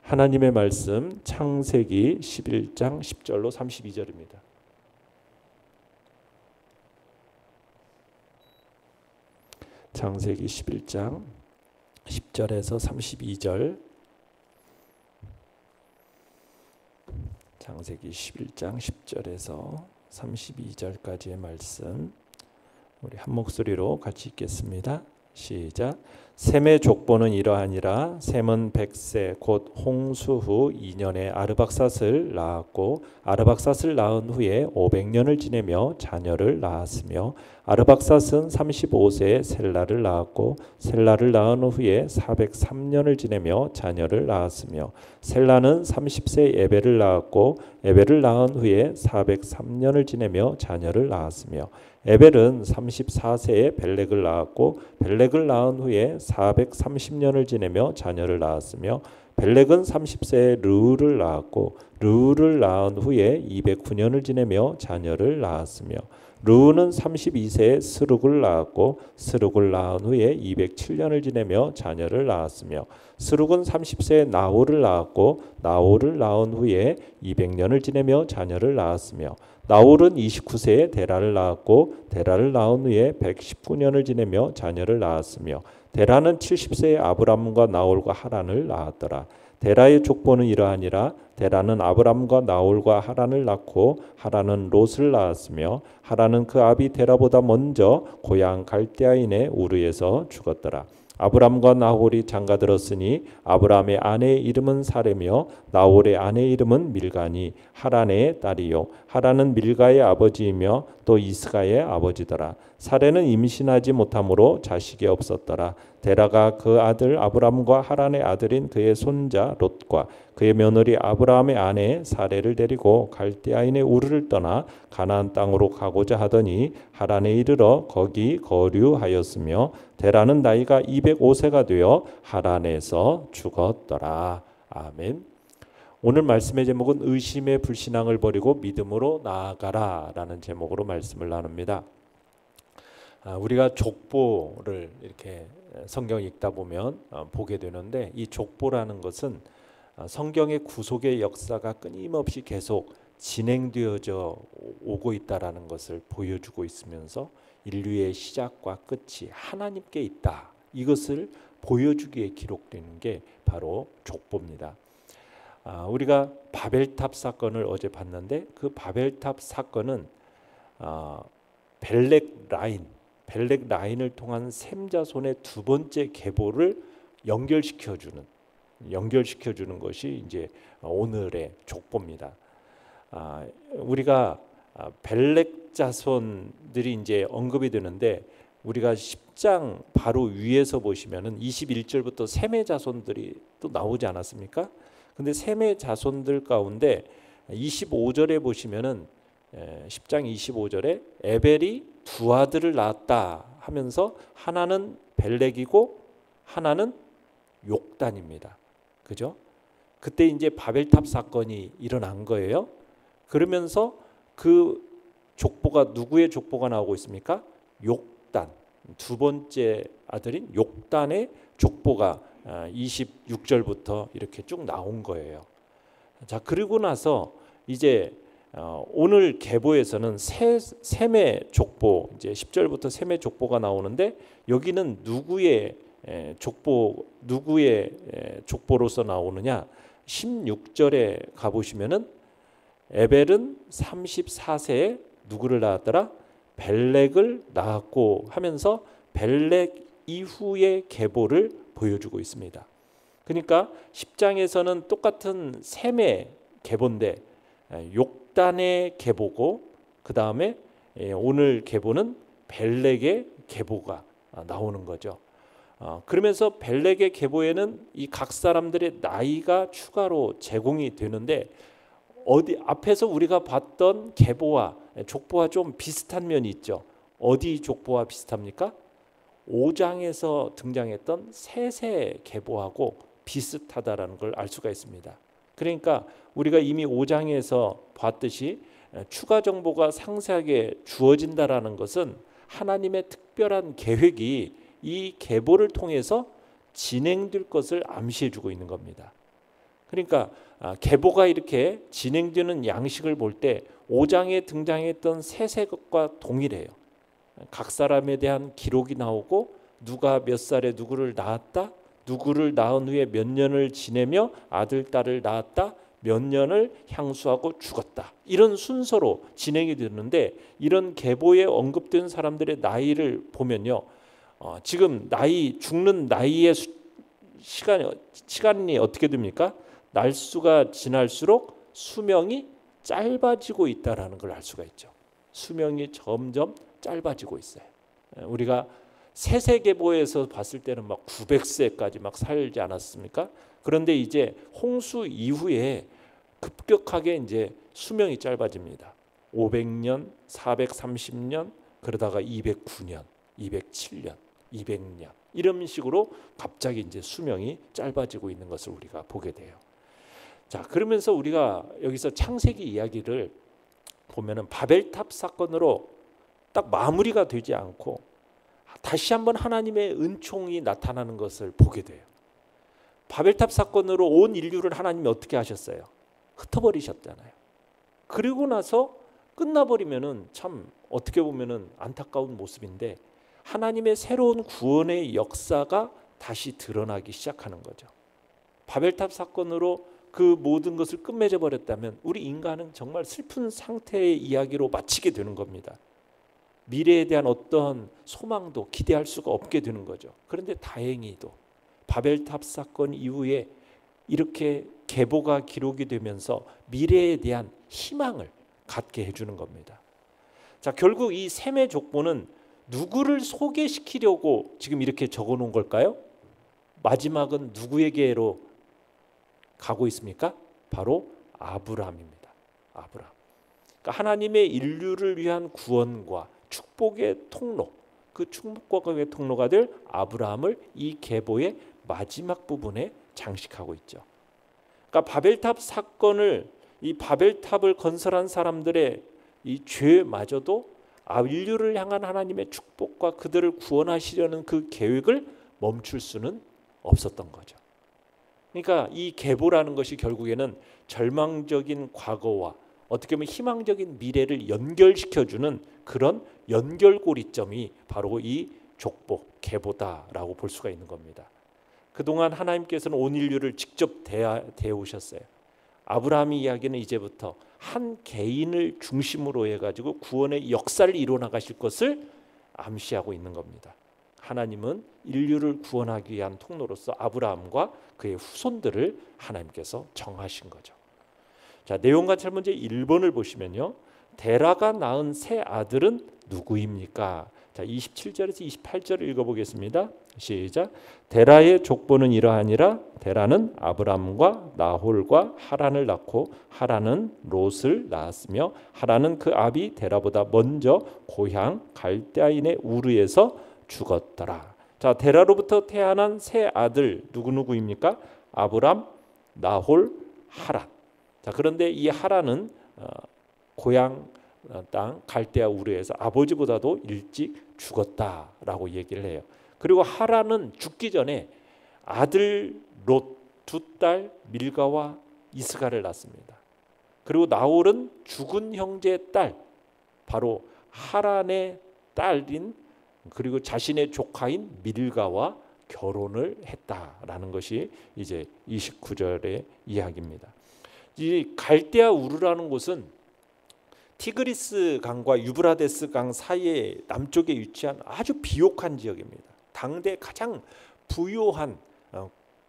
하나님의 말씀 창세기 11장 10절로 32절입니다. 창세기 11장 10절에서 32절. 창세기 11장 10절에서 32절까지의 말씀 우리 한 목소리로 같이 읽겠습니다. 시작. 셈의 족보는 이러하니라. 셈은 100세 곧 홍수 후 2년에 아르박삿을 낳았고 아르박삿을 낳은 후에 500년을 지내며 자녀를 낳았으며 아르박삿은 35세에 셀라를 낳았고 셀라를 낳은 후에 403년을 지내며 자녀를 낳았으며 셀라는 30세에 에벨을 낳았고 에벨을 낳은 후에 403년을 지내며 자녀를 낳았으며 에벨은 34세에 벨렉을 낳았고 벨렉을 낳은 후에 430년을 지내며 자녀를 낳았으며 벨렉은 30세에 르우를 낳았고 르우를 낳은 후에 209년을 지내며 자녀를 낳았으며 르우는 32세에 스룩을 낳았고 스룩을 낳은 후에 207년을 지내며 자녀를 낳았으며 스룩은 30세에 나홀을 낳았고 나홀을 낳은 후에 200년을 지내며 자녀를 낳았으며 나홀은 29세에 데라를 낳았고 데라를 낳은 후에 119년을 지내며 자녀를 낳았으며 데라는 70세에 아브람과 나홀과 하란을 낳았더라. 데라의 족보는 이러하니라. 데라는 아브람과 나홀과 하란을 낳고 하란은 롯을 낳았으며 하란은 그 아비 데라보다 먼저 고향 갈대아인의 우르에서 죽었더라. 아브람과 나홀이 장가들었으니 아브람의 아내의 이름은 사레며 나홀의 아내의 이름은 밀가니 하란의 딸이요 하란은 밀가의 아버지이며 또 이스가의 아버지더라. 사레는 임신하지 못함으로 자식이 없었더라. 데라가 그 아들 아브람과 하란의 아들인 그의 손자 롯과 그의 며느리 아브라함의 아내 사레를 데리고 갈대아인의 우르를 떠나 가나안 땅으로 가고자 하더니 하란에 이르러 거기 거류하였으며 데라는 나이가 205세가 되어 하란에서 죽었더라. 아멘. 오늘 말씀의 제목은 의심의 불신앙을 버리고 믿음으로 나아가라 라는 제목으로 말씀을 나눕니다. 우리가 족보를 이렇게 성경 읽다 보면 보게 되는데 이 족보라는 것은 성경의 구속의 역사가 끊임없이 계속 진행되어져 오고 있다라는 것을 보여주고 있으면서 인류의 시작과 끝이 하나님께 있다. 이것을 보여주기에 기록되는 게 바로 족보입니다. 우리가 바벨탑 사건을 어제 봤는데 그 바벨탑 사건은 벨렉 라인을 통한 셈 자손의 두 번째 계보를 연결시켜주는 것이 이제 오늘의 족보입니다. 우리가 벨렉 자손들이 이제 언급이 되는데 우리가 10장 바로 위에서 보시면은 21절부터 셈의 자손들이 또 나오지 않았습니까? 근데 셈의 자손들 가운데 25절에 보시면은 10장 25절에 에벨이 두 아들을 낳았다 하면서 하나는 벨렉이고 하나는 욕단입니다. 그죠? 그때 이제 바벨탑 사건이 일어난 거예요. 그러면서 그 족보가 누구의 족보가 나오고 있습니까? 욕단. 두 번째 아들인 욕단의 족보가 26절부터 이렇게 쭉 나온 거예요. 자, 그리고 나서 이제 오늘 계보에서는 셈의 족보, 이제 10절부터 셈의 족보가 나오는데 여기는 누구의 족보로서 나오느냐? 16절에 가 보시면은 에벨은 34세에 누구를 낳았더라? 벨렉을 낳았고 하면서 벨렉 이후의 계보를 보여주고 있습니다. 그러니까 10장에서는 똑같은 셈의 계보인데 욕단의 계보고 그 다음에 오늘 계보는 벨렉의 계보가 나오는 거죠. 그러면서 벨렉의 계보에는 이 각 사람들의 나이가 추가로 제공이 되는데 어디 앞에서 우리가 봤던 계보와 족보와 좀 비슷한 면이 있죠. 어디 족보와 비슷합니까? 5장에서 등장했던 셋의 계보하고 비슷하다라는 걸 알 수가 있습니다. 그러니까 우리가 이미 5장에서 봤듯이 추가 정보가 상세하게 주어진다라는 것은 하나님의 특별한 계획이 이 계보를 통해서 진행될 것을 암시해주고 있는 겁니다. 그러니까 계보가 이렇게 진행되는 양식을 볼 때 5장에 등장했던 세세것과 동일해요. 각 사람에 대한 기록이 나오고 누가 몇 살에 누구를 낳았다, 누구를 낳은 후에 몇 년을 지내며 아들, 딸을 낳았다, 몇 년을 향수하고 죽었다. 이런 순서로 진행이 되는데 이런 계보에 언급된 사람들의 나이를 보면요. 지금 죽는 나이의 시간이 어떻게 됩니까? 날수가 지날수록 수명이 짧아지고 있다라는 걸 알 수가 있죠. 수명이 점점 짧아지고 있어요. 우리가 세세계보에서 봤을 때는 막 900세까지 막 살지 않았습니까? 그런데 이제 홍수 이후에 급격하게 이제 수명이 짧아집니다. 500년, 430년, 그러다가 209년, 207년, 200년 이런 식으로 갑자기 이제 수명이 짧아지고 있는 것을 우리가 보게 돼요. 자, 그러면서 우리가 여기서 창세기 이야기를 보면은 바벨탑 사건으로 딱 마무리가 되지 않고 다시 한번 하나님의 은총이 나타나는 것을 보게 돼요. 바벨탑 사건으로 온 인류를 하나님이 어떻게 하셨어요? 흩어버리셨잖아요. 그리고 나서 끝나버리면은 참 어떻게 보면은 안타까운 모습인데 하나님의 새로운 구원의 역사가 다시 드러나기 시작하는 거죠. 바벨탑 사건으로 그 모든 것을 끝맺어 버렸다면 우리 인간은 정말 슬픈 상태의 이야기로 마치게 되는 겁니다. 미래에 대한 어떤 소망도 기대할 수가 없게 되는 거죠. 그런데 다행히도 바벨탑 사건 이후에 이렇게 계보가 기록이 되면서 미래에 대한 희망을 갖게 해주는 겁니다. 자, 결국 이 셈의 족보는 누구를 소개시키려고 지금 이렇게 적어놓은 걸까요? 마지막은 누구에게로 가고 있습니까? 바로 아브라함입니다. 아브라함. 그러니까 하나님의 인류를 위한 구원과 축복의 통로, 그 축복의 통로가 될 아브라함을 이 계보의 마지막 부분에 장식하고 있죠. 그러니까 바벨탑 사건을 이 바벨탑을 건설한 사람들의 이 죄마저도 인류를 향한 하나님의 축복과 그들을 구원하시려는 그 계획을 멈출 수는 없었던 거죠. 그러니까 이 계보라는 것이 결국에는 절망적인 과거와 어떻게 보면 희망적인 미래를 연결시켜주는 그런 연결고리점이 바로 이 족보, 계보다라고 볼 수가 있는 겁니다. 그동안 하나님께서는 온 인류를 직접 대해오셨어요. 아브라함의 이야기는 이제부터 한 개인을 중심으로 해가지고 구원의 역사를 이뤄나가실 것을 암시하고 있는 겁니다. 하나님은 인류를 구원하기 위한 통로로서 아브라함과 그의 후손들을 하나님께서 정하신 거죠. 자, 내용관찰 문제 1번을 보시면요. 데라가 낳은 세 아들은 누구입니까? 자, 27절에서 28절을 읽어보겠습니다. 시작. 데라의 족보는 이러하니라. 데라는 아브람과 나홀과 하란을 낳고 하란은 롯을 낳았으며 하란은 그 아비 데라보다 먼저 고향 갈대아인의 우르에서 죽었더라. 자, 데라로부터 태어난 세 아들 누구입니까? 아브람, 나홀, 하란. 자, 그런데 이 하란은 고향 땅 갈대아 우르에서 아버지보다도 일찍 죽었다라고 얘기를 해요. 그리고 하란은 죽기 전에 아들 롯, 두 딸 밀가와 이스가를 낳습니다. 그리고 나홀은 죽은 형제의 딸, 바로 하란의 딸인 그리고 자신의 조카인 밀가와 결혼을 했다라는 것이 이제 29절의 이야기입니다. 이 갈대아 우르라는 곳은 티그리스 강과 유브라데스 강 사이에 남쪽에 위치한 아주 비옥한 지역입니다. 당대 가장 부유한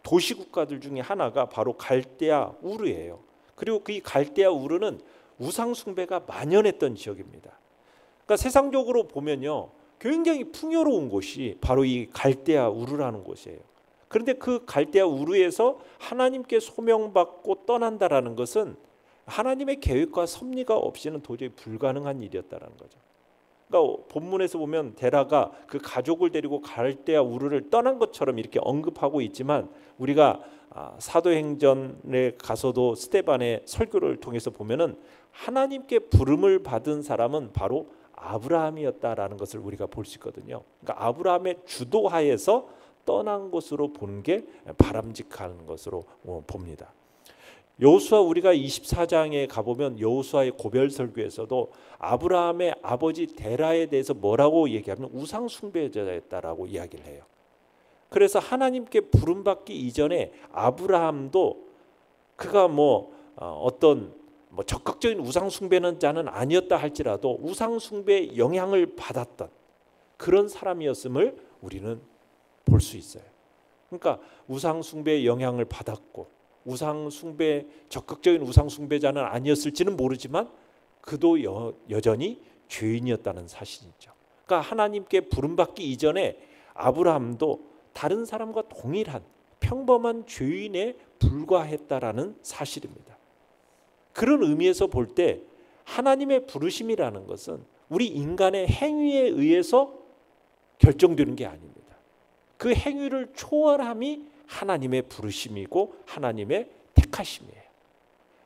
도시 국가들 중에 하나가 바로 갈대아 우르예요. 그리고 그 갈대아 우르는 우상 숭배가 만연했던 지역입니다. 그러니까 세상적으로 보면요, 굉장히 풍요로운 곳이 바로 이 갈대아 우르라는 곳이에요. 그런데 그 갈대아 우르에서 하나님께 소명받고 떠난다라는 것은 하나님의 계획과 섭리가 없이는 도저히 불가능한 일이었다는 거죠. 그러니까 본문에서 보면 데라가 그 가족을 데리고 갈대아 우르를 떠난 것처럼 이렇게 언급하고 있지만 우리가 사도행전에 가서도 스데반의 설교를 통해서 보면은 하나님께 부름을 받은 사람은 바로 아브라함이었다라는 것을 우리가 볼 수 있거든요. 그러니까 아브라함의 주도하에서 떠난 것으로 보는 게 바람직한 것으로 봅니다. 여호수아 우리가 24장에 가보면 여호수아의 고별 설교에서도 아브라함의 아버지 데라에 대해서 뭐라고 얘기하면 우상 숭배자였다라고 이야기를 해요. 그래서 하나님께 부름받기 이전에 아브라함도 그가 어떤 적극적인 우상 숭배는 자는 아니었다 할지라도 우상 숭배의 영향을 받았던 그런 사람이었음을 우리는 볼 수 있어요. 그러니까 우상 숭배의 영향을 받았고 적극적인 우상 숭배자는 아니었을지는 모르지만 그도 여전히 죄인이었다는 사실이죠. 그러니까 하나님께 부름받기 이전에 아브라함도 다른 사람과 동일한 평범한 죄인에 불과했다라는 사실입니다. 그런 의미에서 볼 때 하나님의 부르심이라는 것은 우리 인간의 행위에 의해서 결정되는 게 아닙니다. 그 행위를 초월함이 하나님의 부르심이고 하나님의 택하심이에요.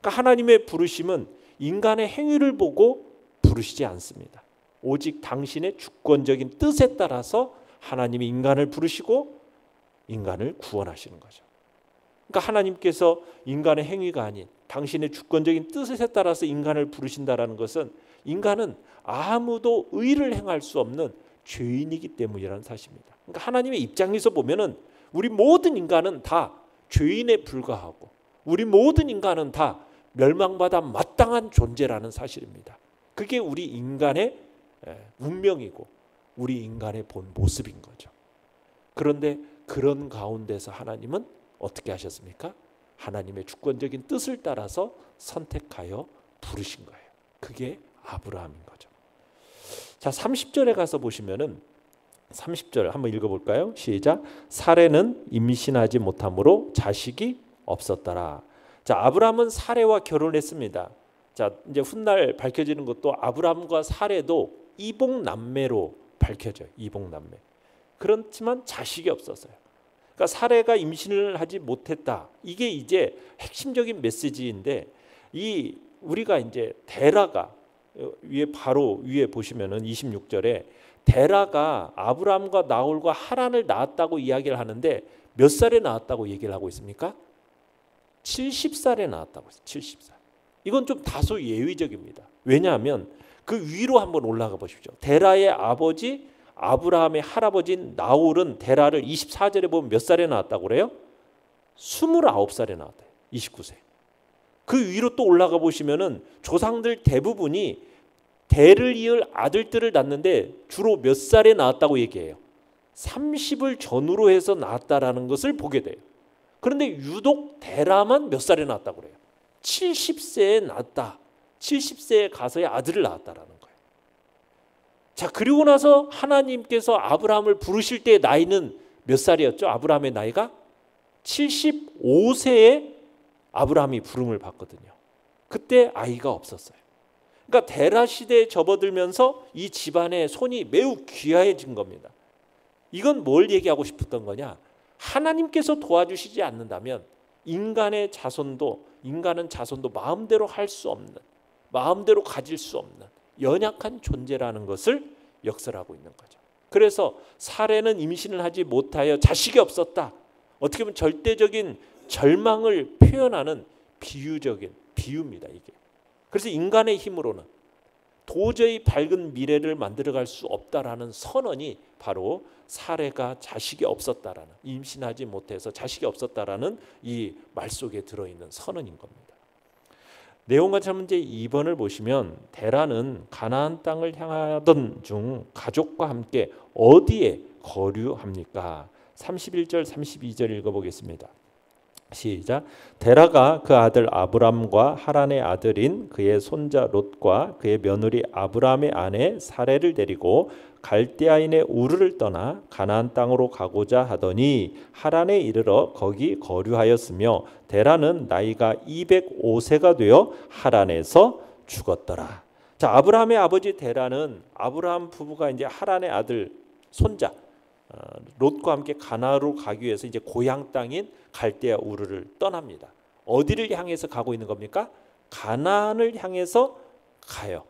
그러니까 하나님의 부르심은 인간의 행위를 보고 부르시지 않습니다. 오직 당신의 주권적인 뜻에 따라서 하나님이 인간을 부르시고 인간을 구원하시는 거죠. 그러니까 하나님께서 인간의 행위가 아닌 당신의 주권적인 뜻에 따라서 인간을 부르신다라는 것은 인간은 아무도 의를 행할 수 없는 죄인이기 때문이라는 사실입니다. 그러니까 하나님의 입장에서 보면은 우리 모든 인간은 다 죄인에 불과하고 우리 모든 인간은 다 멸망받아 마땅한 존재라는 사실입니다. 그게 우리 인간의 운명이고 우리 인간의 본 모습인 거죠. 그런데 그런 가운데서 하나님은 어떻게 하셨습니까? 하나님의 주권적인 뜻을 따라서 선택하여 부르신 거예요. 그게 아브라함인 거죠. 자, 30절에 가서 보시면은 30절 한번 읽어볼까요? 시작. 사레는 임신하지 못함으로 자식이 없었더라. 자, 아브라함은 사레와 결혼했습니다. 자, 이제 훗날 밝혀지는 것도 아브라함과 사레도 이복남매로 밝혀져요. 이복남매. 그렇지만 자식이 없었어요. 그러니까 사레가 임신을 하지 못했다. 이게 이제 핵심적인 메시지인데 우리가 이제 데라가 바로 위에 보시면은 26절에 데라가 아브라함과 나홀과 하란을 낳았다고 이야기를 하는데 몇 살에 낳았다고 얘기를 하고 있습니까? 70살에 낳았다고 했어요. 70살. 이건 좀 다소 예외적입니다. 왜냐하면 그 위로 한번 올라가 보십시오. 데라의 아버지 아브라함의 할아버지인 나홀은 데라를 24절에 보면 몇 살에 낳았다고 그래요? 29살에 낳았대요. 29세. 그 위로 또 올라가 보시면은 조상들 대부분이 대를 이을 아들들을 낳는데 주로 몇 살에 낳았다고 얘기해요? 30을 전후로 해서 낳았다라는 것을 보게 돼요. 그런데 유독 데라만 몇 살에 낳았다고 그래요? 70세에 낳았다. 70세에 가서야 아들을 낳았다라는 거예요. 자, 그리고 나서 하나님께서 아브라함을 부르실 때의 나이는 몇 살이었죠? 아브라함의 나이가 75세에 아브라함이 부름을 받거든요. 그때 아이가 없었어요. 그러니까 데라 시대에 접어들면서 이 집안의 손이 매우 귀하해진 겁니다. 이건 뭘 얘기하고 싶었던 거냐? 하나님께서 도와주시지 않는다면 인간은 자손도 마음대로 할 수 없는, 마음대로 가질 수 없는 연약한 존재라는 것을 역설하고 있는 거죠. 그래서 사레는 임신을 하지 못하여 자식이 없었다. 어떻게 보면 절대적인 절망을 표현하는 비유입니다, 이게. 그래서 인간의 힘으로는 도저히 밝은 미래를 만들어갈 수 없다라는 선언이 바로 사레가 자식이 없었다라는, 임신하지 못해서 자식이 없었다라는 이 말 속에 들어있는 선언인 겁니다. 내용과 문제 2번을 보시면 데라는 가나안 땅을 향하던 중 가족과 함께 어디에 거류합니까? 31절 32절 읽어보겠습니다. 시작. 데라가 그 아들 아브람과 하란의 아들인 그의 손자 롯과 그의 며느리 아브람의 아내 사레를 데리고 갈대아인의 우르를 떠나 가나안 땅으로 가고자 하더니 하란에 이르러 거기 거류하였으며 데라는 나이가 205세가 되어 하란에서 죽었더라. 자, 아브라함의 아버지 데라는 아브라함 부부가 이제 하란의 아들 손자 롯과 함께 가나안으로 가기 위해서 이제 고향 땅인 갈대아 우르를 떠납니다. 어디를 향해서 가고 있는 겁니까? 가나안을 향해서 가요.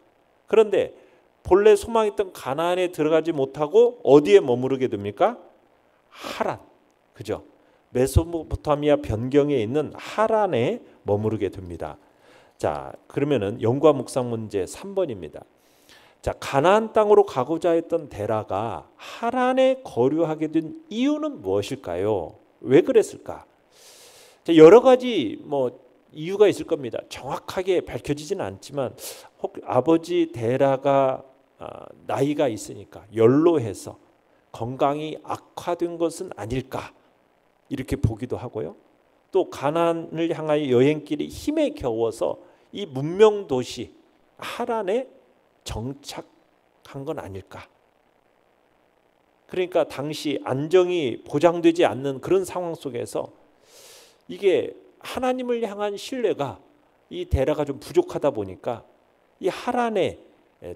그런데 본래 소망했던 가나안에 들어가지 못하고 어디에 머무르게 됩니까? 하란. 그죠? 메소포타미아 변경에 있는 하란에 머무르게 됩니다. 자, 그러면은 연구와 묵상 문제 3번입니다. 자, 가나안 땅으로 가고자 했던 데라가 하란에 거류하게 된 이유는 무엇일까요? 왜 그랬을까? 자, 여러 가지 이유가 있을 겁니다. 정확하게 밝혀지지는 않지만 아버지 데라가 나이가 있으니까 연로해서 건강이 악화된 것은 아닐까 이렇게 보기도 하고요. 또 가나안을 향하여 여행길이 힘에 겨워서 이 문명 도시 하란에 정착한 건 아닐까. 그러니까 당시 안정이 보장되지 않는 그런 상황 속에서 이게 하나님을 향한 신뢰가 이 데라가 좀 부족하다 보니까 이 하란에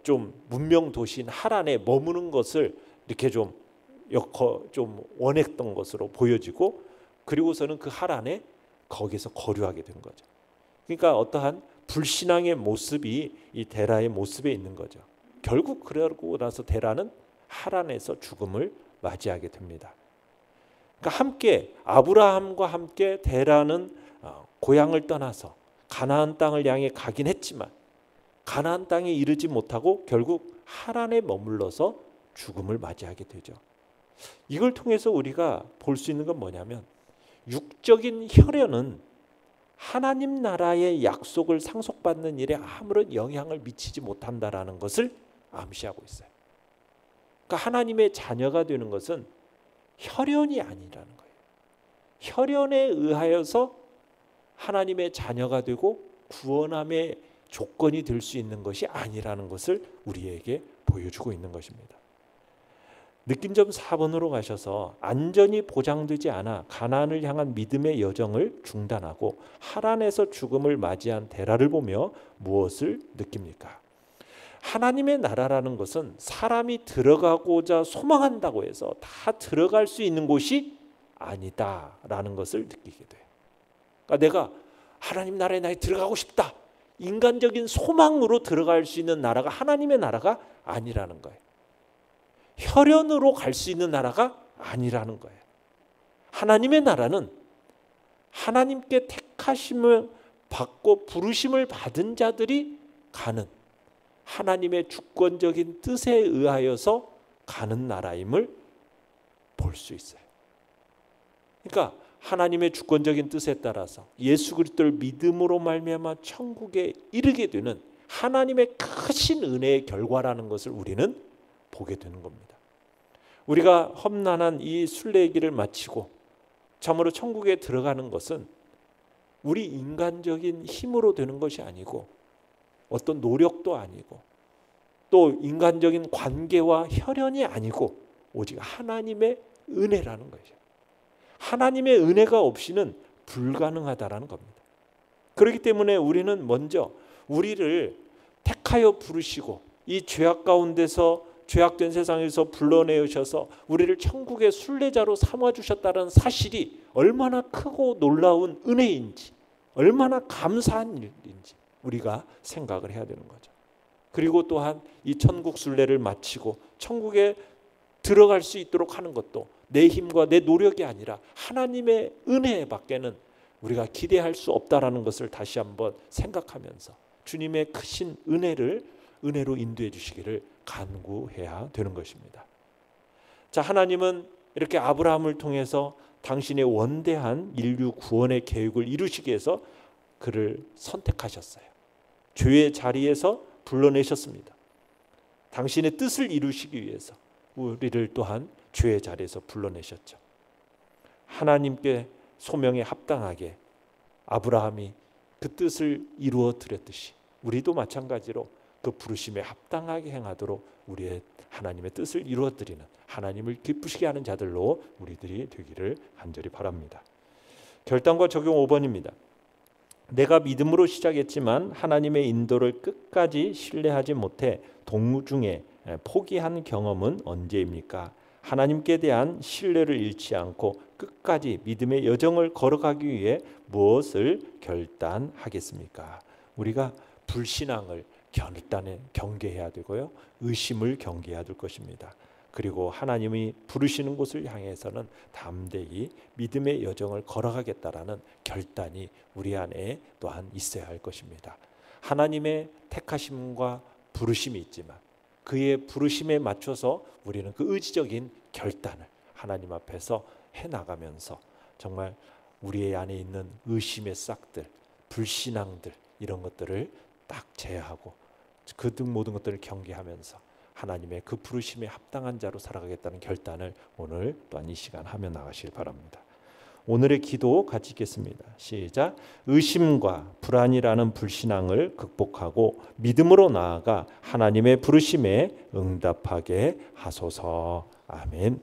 좀 문명 도시인 하란에 머무는 것을 이렇게 좀 원했던 것으로 보여지고, 그리고서는 그 하란에 거기서 거류하게 된 거죠. 그러니까 어떠한 불신앙의 모습이 이 데라의 모습에 있는 거죠. 결국 그러고 나서 데라는 하란에서 죽음을 맞이하게 됩니다. 그러니까 함께 아브라함과 함께 데라는 고향을 떠나서 가나안 땅을 향해 가긴 했지만 가나안 땅에 이르지 못하고 결국 하란에 머물러서 죽음을 맞이하게 되죠. 이걸 통해서 우리가 볼 수 있는 건 뭐냐면 육적인 혈연은 하나님 나라의 약속을 상속받는 일에 아무런 영향을 미치지 못한다라는 것을 암시하고 있어요. 그러니까 하나님의 자녀가 되는 것은 혈연이 아니라는 거예요. 혈연에 의하여서 하나님의 자녀가 되고 구원함의 조건이 될 수 있는 것이 아니라는 것을 우리에게 보여주고 있는 것입니다. 느낀점 4번으로 가셔서 안전이 보장되지 않아 가나안을 향한 믿음의 여정을 중단하고 하란에서 죽음을 맞이한 데라를 보며 무엇을 느낍니까? 하나님의 나라라는 것은 사람이 들어가고자 소망한다고 해서 다 들어갈 수 있는 곳이 아니다라는 것을 느끼게 돼요. 그러니까 내가 하나님 나라에 나 들어가고 싶다. 인간적인 소망으로 들어갈 수 있는 나라가 하나님의 나라가 아니라는 거예요. 혈연으로 갈 수 있는 나라가 아니라는 거예요. 하나님의 나라는 하나님께 택하심을 받고 부르심을 받은 자들이 가는 하나님의 주권적인 뜻에 의하여서 가는 나라임을 볼 수 있어요. 그러니까 하나님의 주권적인 뜻에 따라서 예수 그리스도를 믿음으로 말미암아 천국에 이르게 되는 하나님의 크신 은혜의 결과라는 것을 우리는 보게 되는 겁니다. 우리가 험난한 이 순례길을 마치고 참으로 천국에 들어가는 것은 우리 인간적인 힘으로 되는 것이 아니고 어떤 노력도 아니고 또 인간적인 관계와 혈연이 아니고 오직 하나님의 은혜라는 거죠. 하나님의 은혜가 없이는 불가능하다라는 겁니다. 그렇기 때문에 우리는 먼저 우리를 택하여 부르시고 이 죄악 가운데서 죄악된 세상에서 불러내셔서 우리를 천국의 순례자로 삼아주셨다는 사실이 얼마나 크고 놀라운 은혜인지 얼마나 감사한 일인지 우리가 생각을 해야 되는 거죠. 그리고 또한 이 천국 순례를 마치고 천국에 들어갈 수 있도록 하는 것도 내 힘과 내 노력이 아니라 하나님의 은혜밖에는 우리가 기대할 수 없다라는 것을 다시 한번 생각하면서 주님의 크신 은혜로 인도해 주시기를 간구해야 되는 것입니다. 자, 하나님은 이렇게 아브라함을 통해서 당신의 원대한 인류 구원의 계획을 이루시기 위해서 그를 선택하셨어요. 죄의 자리에서 불러내셨습니다. 당신의 뜻을 이루시기 위해서 우리를 또한 죄의 자리에서 불러내셨죠. 하나님께 소명에 합당하게 아브라함이 그 뜻을 이루어 드렸듯이 우리도 마찬가지로 그 부르심에 합당하게 행하도록 우리의 하나님의 뜻을 이루어 드리는 하나님을 기쁘시게 하는 자들로 우리들이 되기를 간절히 바랍니다. 결단과 적용 5번입니다. 내가 믿음으로 시작했지만 하나님의 인도를 끝까지 신뢰하지 못해 동중에 포기한 경험은 언제입니까? 하나님께 대한 신뢰를 잃지 않고 끝까지 믿음의 여정을 걸어가기 위해 무엇을 결단하겠습니까? 우리가 불신앙을 결단에 경계해야 되고요. 의심을 경계해야 될 것입니다. 그리고 하나님이 부르시는 곳을 향해서는 담대히 믿음의 여정을 걸어가겠다라는 결단이 우리 안에 또한 있어야 할 것입니다. 하나님의 택하심과 부르심이 있지만 그의 부르심에 맞춰서 우리는 그 의지적인 결단을 하나님 앞에서 해나가면서 정말 우리 안에 있는 의심의 싹들, 불신앙들 이런 것들을 딱 제하고 그 등 모든 것들을 경계하면서 하나님의 그 부르심에 합당한 자로 살아가겠다는 결단을 오늘 또한 이 시간 하며 나가시길 바랍니다. 오늘의 기도 같이 읽겠습니다. 시작. 의심과 불안이라는 불신앙을 극복하고 믿음으로 나아가 하나님의 부르심에 응답하게 하소서. 아멘.